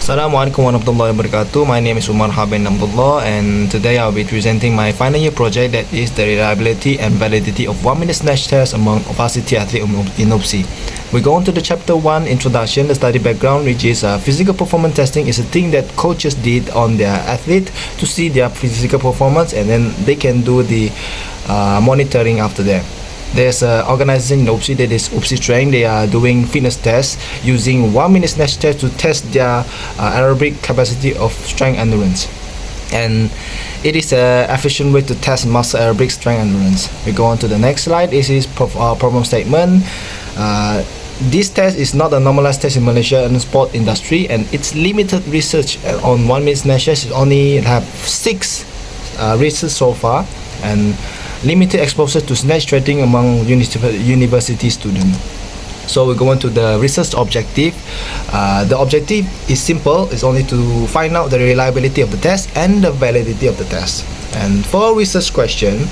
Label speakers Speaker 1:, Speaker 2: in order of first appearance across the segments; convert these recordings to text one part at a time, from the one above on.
Speaker 1: Assalamualaikum warahmatullahi wabarakatuh. My name is Umar Haben Abdullah, and today I'll be presenting my final year project, that is the reliability and validity of 1 minute snatch test among varsity athletes in UPSI. We go on to the chapter 1 introduction, the study background, which is physical performance testing is a thing that coaches did on their athlete to see their physical performance, and then they can do the monitoring after that. There's an organization in UPSI, that is UPSI Strength. They are doing fitness tests using 1 minute snatch test to test their aerobic capacity of strength endurance. And it is an efficient way to test muscle aerobic strength endurance. We go on to the next slide. This is problem statement. This test is not a normalized test in Malaysia and sport industry, and it's limited research on 1 minute snatch test. It only have 6 research so far, and limited exposure to snatch training among university students. So we go on to the research objective. The objective is simple. It's only to find out the reliability of the test and the validity of the test. And for research question,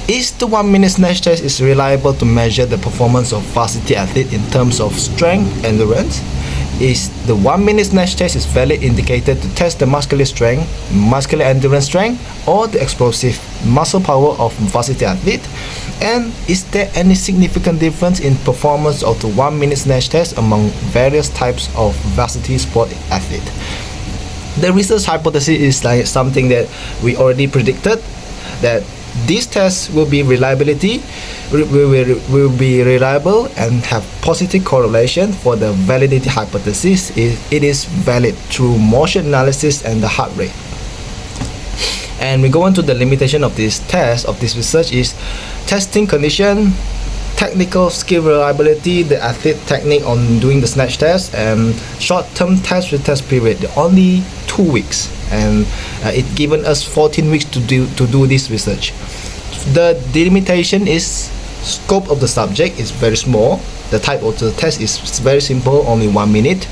Speaker 1: is the 1 minute snatch test is reliable to measure the performance of varsity athlete in terms of strength endurance? Is the 1 minute snatch test is valid indicator to test the muscular strength, muscular endurance strength, or the explosive muscle power of varsity athlete? And is there any significant difference in performance of the 1 minute snatch test among various types of varsity sport athlete? The research hypothesis is like something that we already predicted, that this test will be will be reliable and have positive correlation. For the validity hypothesis, it is valid through motion analysis and the heart rate. And we go on to the limitation of this test, of this research, is testing condition, technical skill reliability, the athlete technique on doing the snatch test, and short-term test retest period, only 2 weeks, and it given us 14 weeks to do this research. The delimitation is scope of the subject is very small. The type of the test is very simple, only 1 minute,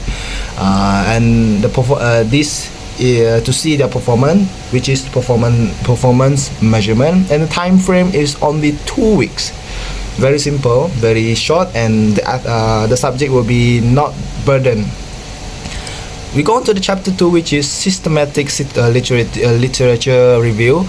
Speaker 1: and to see their performance, which is performance measurement, and the time frame is only 2 weeks. Very simple, very short, and the subject will be not burdened. We go on to the chapter 2, which is systematic literature review.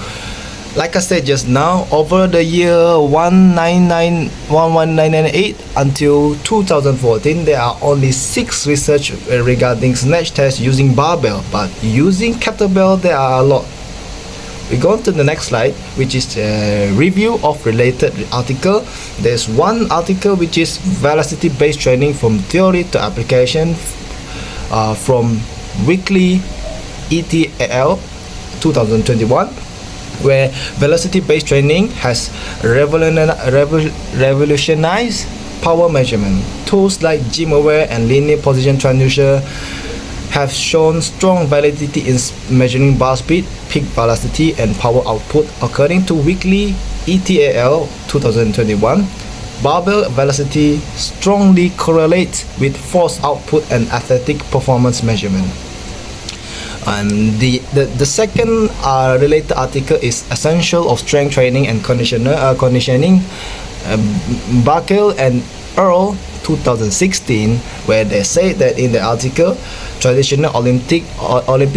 Speaker 1: Like I said just now, over the year 1998 until 2014, there are only 6 research regarding snatch test using barbell, but using kettlebell there are a lot. We go on to the next slide, which is a review of related article. There's one article which is velocity based training from theory to application, from weekly ETAL 2021, where velocity based training has revolutionized power measurement. Tools like GymAware and linear position transducer have shown strong validity in measuring bar speed, peak velocity, and power output. According to weekly ETAL 2021, barbell velocity strongly correlates with force output and athletic performance measurement. And the second related article is Essential of Strength Training and Conditioning, Barkel and Earl 2016, where they say that in the article, traditional Olympic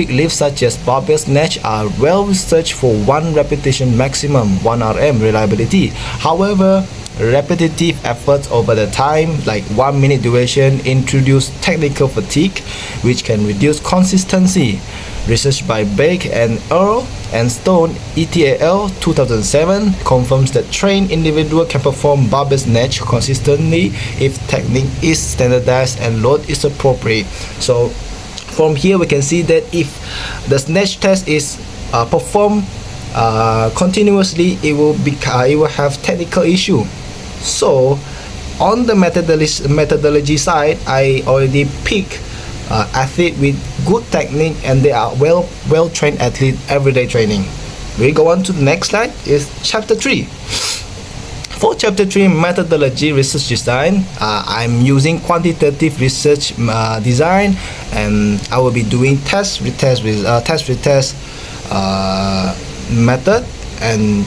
Speaker 1: lifts such as barbell snatch are well researched for 1 repetition maximum 1 RM reliability. However, repetitive efforts over the time, like 1 minute duration, introduce technical fatigue, which can reduce consistency. Research by Bake and Earl and Stone ETAL 2007 confirms that trained individual can perform barbell snatch consistently if technique is standardized and load is appropriate. So from here we can see that if the snatch test is performed continuously, it will have technical issue. So on the methodology side, I already pick athlete with good technique, and they are well trained athlete, everyday training. We go on to the next slide, is chapter 3. For chapter 3, methodology research design, I'm using quantitative research design, and I will be doing test retest method and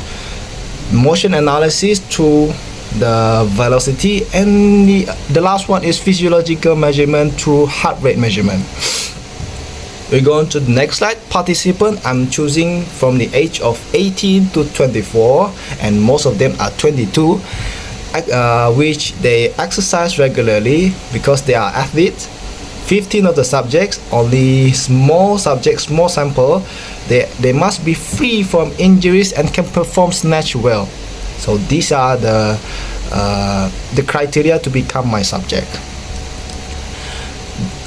Speaker 1: motion analysis through the velocity, and the last one is physiological measurement through heart rate measurement. We go on to the next slide. Participant, I'm choosing from the age of 18 to 24, and most of them are 22, which they exercise regularly because they are athletes. 15 of the subjects, only small subjects, small sample, they must be free from injuries and can perform snatch well. So these are the criteria to become my subject.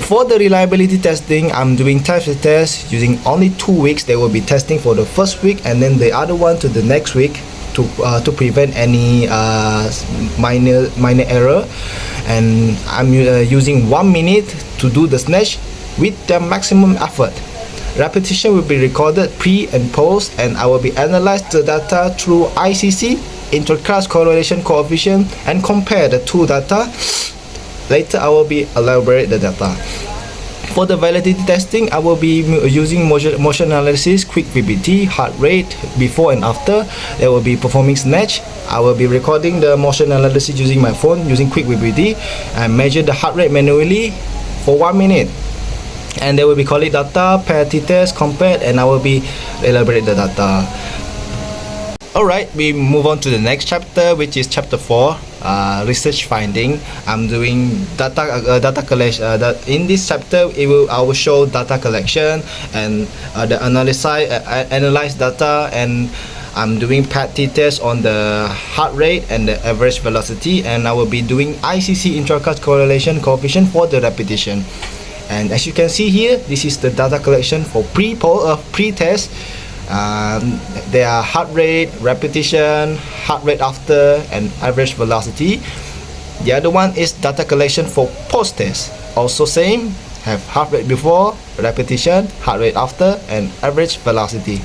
Speaker 1: For the reliability testing, I'm doing type of test using only 2 weeks. They will be testing for the first week and then the other one to the next week to prevent any minor error. And I'm using 1 minute to do the snatch with the maximum effort. Repetition will be recorded pre and post, and I will be analyze the data through ICC, interclass correlation coefficient, and compare the two data. Later I will be elaborate the data. For the validity testing, I will be using motion analysis, quick VBT, heart rate before and after. They will be performing snatch. I will be recording the motion analysis using my phone using quick VBT and measure the heart rate manually for 1 minute. And they will be collect data, pair t-test, compare, and I will be elaborate the data. Alright, we move on to the next chapter, which is chapter 4, research finding. I'm doing data collection. In this chapter, I will show data collection and the analyze data, and I'm doing PAT test on the heart rate and the average velocity, and I will be doing ICC intraclass correlation coefficient for the repetition. And as you can see here, this is the data collection for pre-test. There are heart rate, repetition, heart rate after, and average velocity. The other one is data collection for post-test. Also same, have heart rate before, repetition, heart rate after, and average velocity.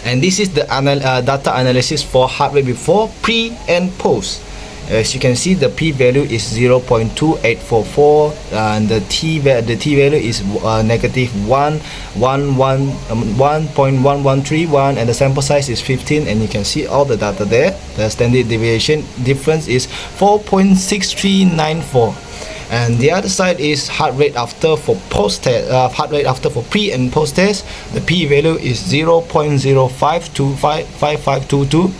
Speaker 1: And this is the data analysis for heart rate before, pre, and post. As you can see, the p-value is 0.2844, and the t value is negative 1.1131, and the sample size is 15, and you can see all the data there. The standard deviation difference is 4.6394. And the other side is heart rate after for post test, heart rate after for pre and post test. The p-value is 0.05255522.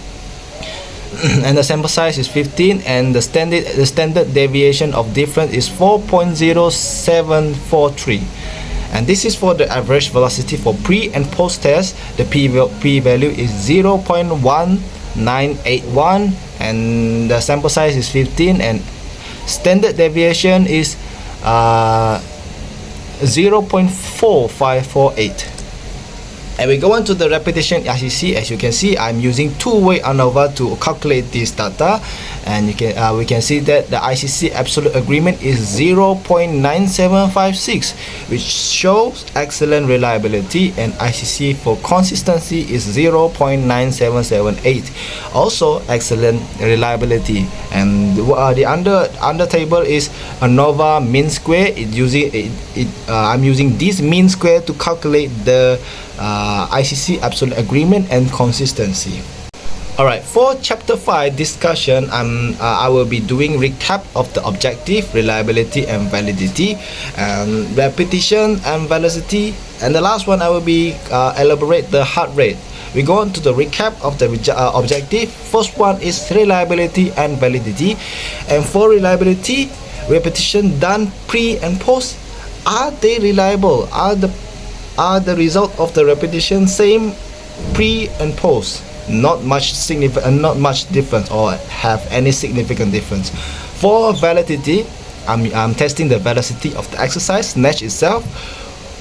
Speaker 1: And the sample size is 15, and the standard deviation of difference is 4.0743. And this is for the average velocity for pre and post test. The p value is 0.1981, and the sample size is 15, and standard deviation is 0.4548. And we go on to the repetition ICC. As you can see, I'm using two-way ANOVA to calculate this data, and we can see that the ICC absolute agreement is 0.9756, which shows excellent reliability, and ICC for consistency is 0.9778, also excellent reliability. And the under table is ANOVA mean square. I'm using this mean square to calculate the ICC absolute agreement and consistency. Alright, for chapter 5 discussion, I will be doing recap of the objective, reliability and validity, repetition and velocity, and the last one I will be elaborate the heart rate. We go on to the recap of the objective. First one is reliability and validity, and for reliability, repetition done pre and post, are they reliable? Are the result of the repetition same pre and post? Not much difference, or have any significant difference. For validity, I'm testing the velocity of the exercise, snatch itself.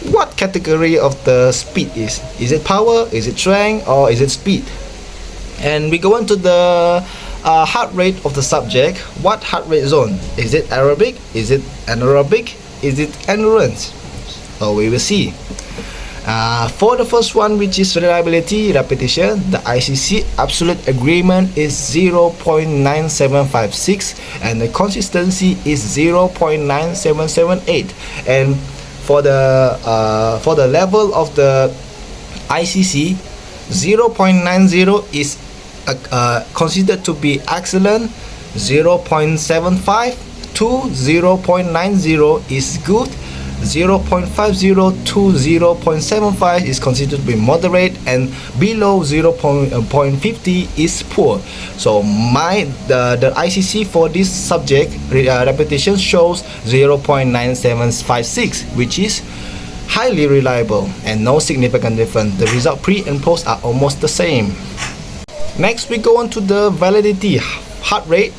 Speaker 1: What category of the speed is? Is it power? Is it strength? Or is it speed? And we go on to the heart rate of the subject. What heart rate zone? Is it aerobic? Is it anaerobic? Is it endurance? So we will see. For the first one, which is reliability, repetition, the ICC absolute agreement is 0.9756, and the consistency is 0.9778. And for the level of the ICC, 0.90 is considered to be excellent, 0.75 to 0.90 is good, 0.50 to 0.75 is considered to be moderate, and below 0.50 is poor. So the ICC for this subject repetition shows 0.9756, which is highly reliable and no significant difference. The result pre and post are almost the same. Next, we go on to the validity heart rate.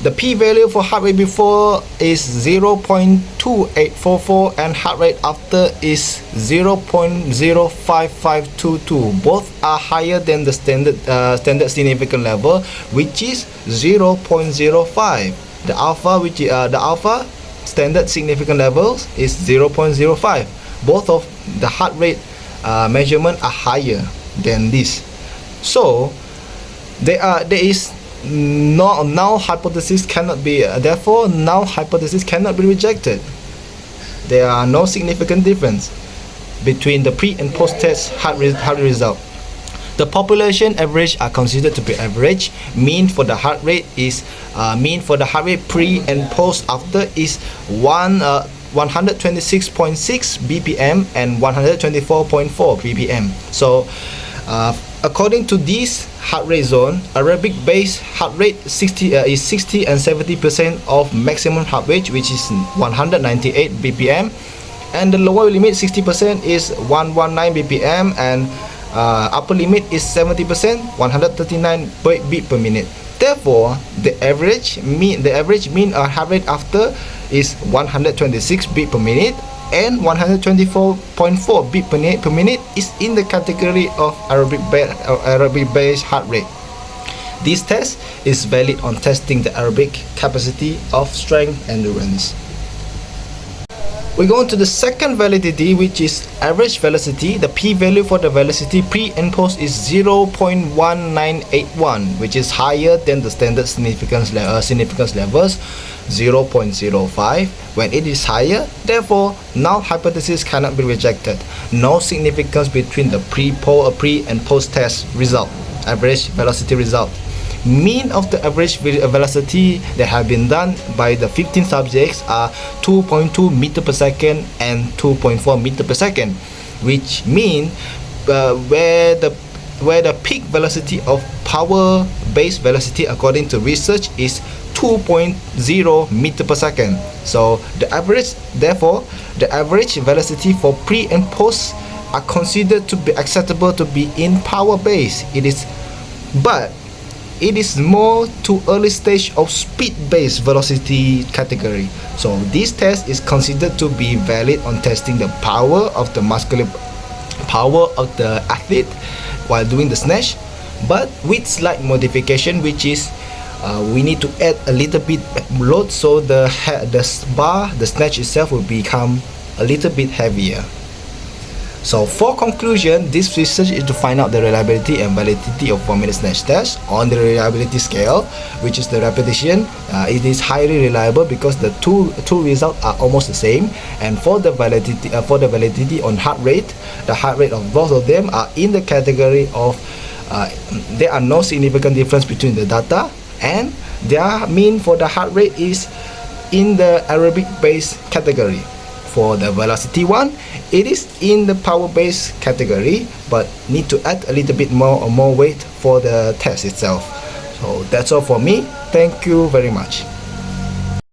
Speaker 1: The p-value for heart rate before is 0.2844 and heart rate after is 0.05522. Both are higher than the standard significant level, which is 0.05. The alpha standard significant levels is 0.05. Both of the heart rate measurement are higher than this. So there is null hypothesis cannot be therefore null hypothesis cannot be rejected. There are no significant difference between the pre and post test heart result. The population average are considered to be average. Mean for the heart rate pre and post after is 126.6 bpm and 124.4 bpm. So according to this heart rate zone, aerobic based heart rate is 60 and 70% of maximum heart rate, which is 198 bpm, and the lower limit 60% is 119 bpm, and upper limit is 70%, 139 beat per minute. Therefore, the average mean heart rate after is 126 beat per minute, and 124.4 beat per minute is in the category of aerobic based heart rate. This test is valid on testing the aerobic capacity of strength endurance. We go on to the second validity, which is average velocity. The p-value for the velocity pre and post is 0.1981, which is higher than the standard significance levels 0.05. When it is higher, therefore null hypothesis cannot be rejected. No significance between the pre and post test result, average velocity result. Mean of the average velocity that have been done by the 15 subjects are 2.2 meter per second and 2.4 meter per second, which mean where the peak velocity of power based velocity according to research is 2.0 meter per second. So the average velocity for pre and post are considered to be acceptable to be in power base. But it is more to early stage of speed-based velocity category. So this test is considered to be valid on testing the power of the muscular power of the athlete while doing the snatch, but with slight modification, which is we need to add a little bit load, so the snatch itself will become a little bit heavier. So for conclusion, this research is to find out the reliability and validity of 1 minute snatch test. On the reliability scale, which is the repetition, it is highly reliable because the two results are almost the same. And for the validity on heart rate, the heart rate of both of them are in the category of there are no significant difference between the data, and their mean for the heart rate is in the aerobic based category. For the velocity one, it is in the power based category, but need to add a little bit more weight for the test itself. So that's all for me. Thank you very much.